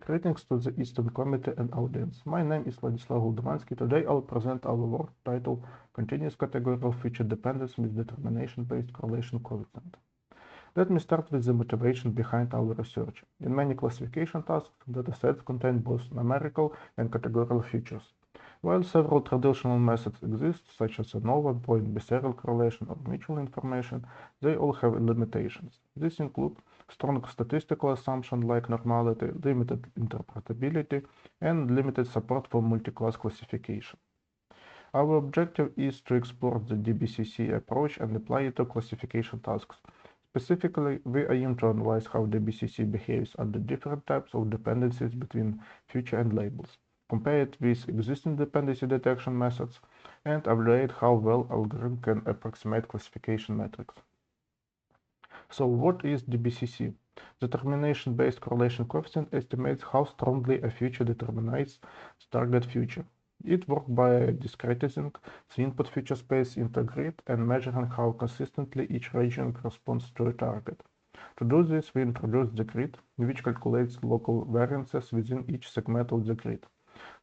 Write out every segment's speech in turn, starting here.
Greetings to the Eastern Committee and audience. My name is Vladyslav Holdovanskyi. Today I'll present our work titled Continuous-Categorical Feature Dependence with Determination-Based Correlation Coefficient. Let me start with the motivation behind our research. In many classification tasks, datasets contain both numerical and categorical features. While several traditional methods exist, such as ANOVA, point-based serial correlation, or mutual information, they all have limitations. These include strong statistical assumptions like normality, limited interpretability, and limited support for multi-class classification. Our objective is to explore the DBCC approach and apply it to classification tasks. Specifically, we aim to analyze how DBCC behaves under different types of dependencies between feature and labels, compare it with existing dependency detection methods, and evaluate how well algorithm can approximate classification metrics. So what is DBCC? Determination-based correlation coefficient estimates how strongly a feature determines its target feature. It works by discretizing the input feature space into a grid and measuring how consistently each region corresponds to a target. To do this, we introduce the grid, which calculates local variances within each segment of the grid.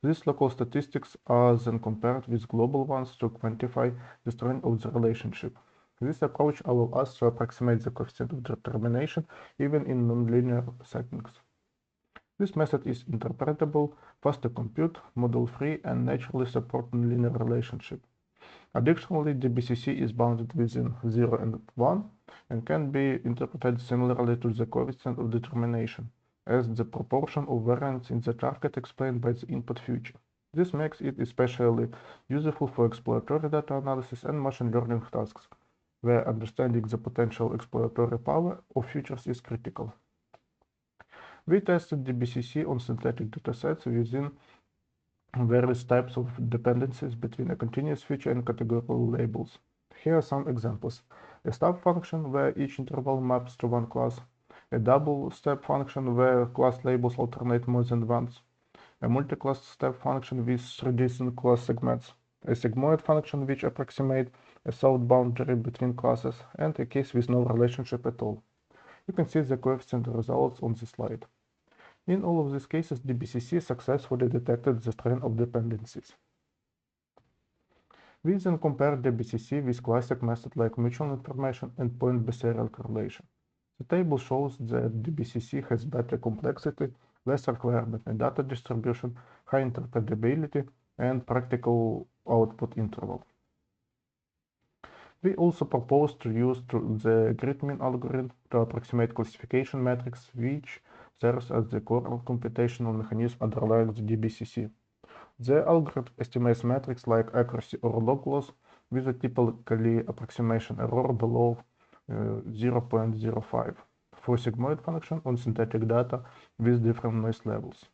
These local statistics are then compared with global ones to quantify the strength of the relationship. This approach allows us to approximate the coefficient of determination even in nonlinear settings. This method is interpretable, fast to compute, model-free, and naturally support nonlinear relationship. Additionally, DBCC is bounded within 0 and 1 and can be interpreted similarly to the coefficient of determination, as the proportion of variance in the target explained by the input feature. This makes it especially useful for exploratory data analysis and machine learning tasks, where understanding the potential exploratory power of features is critical. We tested DBCC on synthetic datasets within various types of dependencies between a continuous feature and categorical labels. Here are some examples. A step function where each interval maps to one class, a double step function where class labels alternate more than once, a multi-class step function with reducing class segments, a sigmoid function which approximates a south boundary between classes, and a case with no relationship at all. You can see the coefficient results on this slide. In all of these cases, DBCC successfully detected the strain of dependencies. We then compared DBCC with classic methods like mutual information and point-based serial correlation. The table shows that DBCC has better complexity, less requirement in data distribution, high interpretability, and practical output interval. We also propose to use the grid mean algorithm to approximate classification metrics, which serves as the core computational mechanism underlying the DBCC. The algorithm estimates metrics like accuracy or log loss with a typically approximation error below 0.05 for sigmoid function on synthetic data with different noise levels.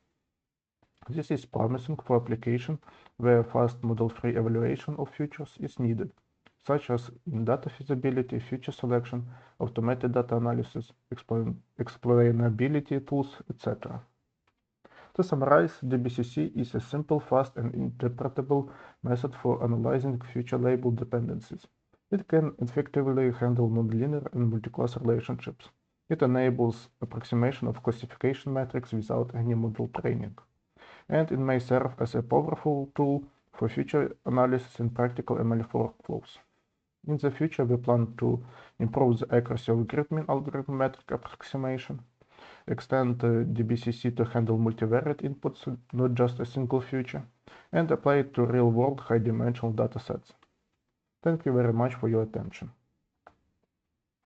This is promising for application where fast model-free evaluation of features is needed, such as in data feasibility, feature selection, automated data analysis, explainability tools, etc. To summarize, DBCC is a simple, fast, and interpretable method for analyzing feature label dependencies. It can effectively handle nonlinear and multi-class relationships. It enables approximation of classification metrics without any model training. And it may serve as a powerful tool for feature analysis in practical ML workflows. In the future, we plan to improve the accuracy of grid mean algorithm metric approximation, extend DBCC to handle multivariate inputs, not just a single feature, and apply it to real-world high-dimensional datasets. Thank you very much for your attention.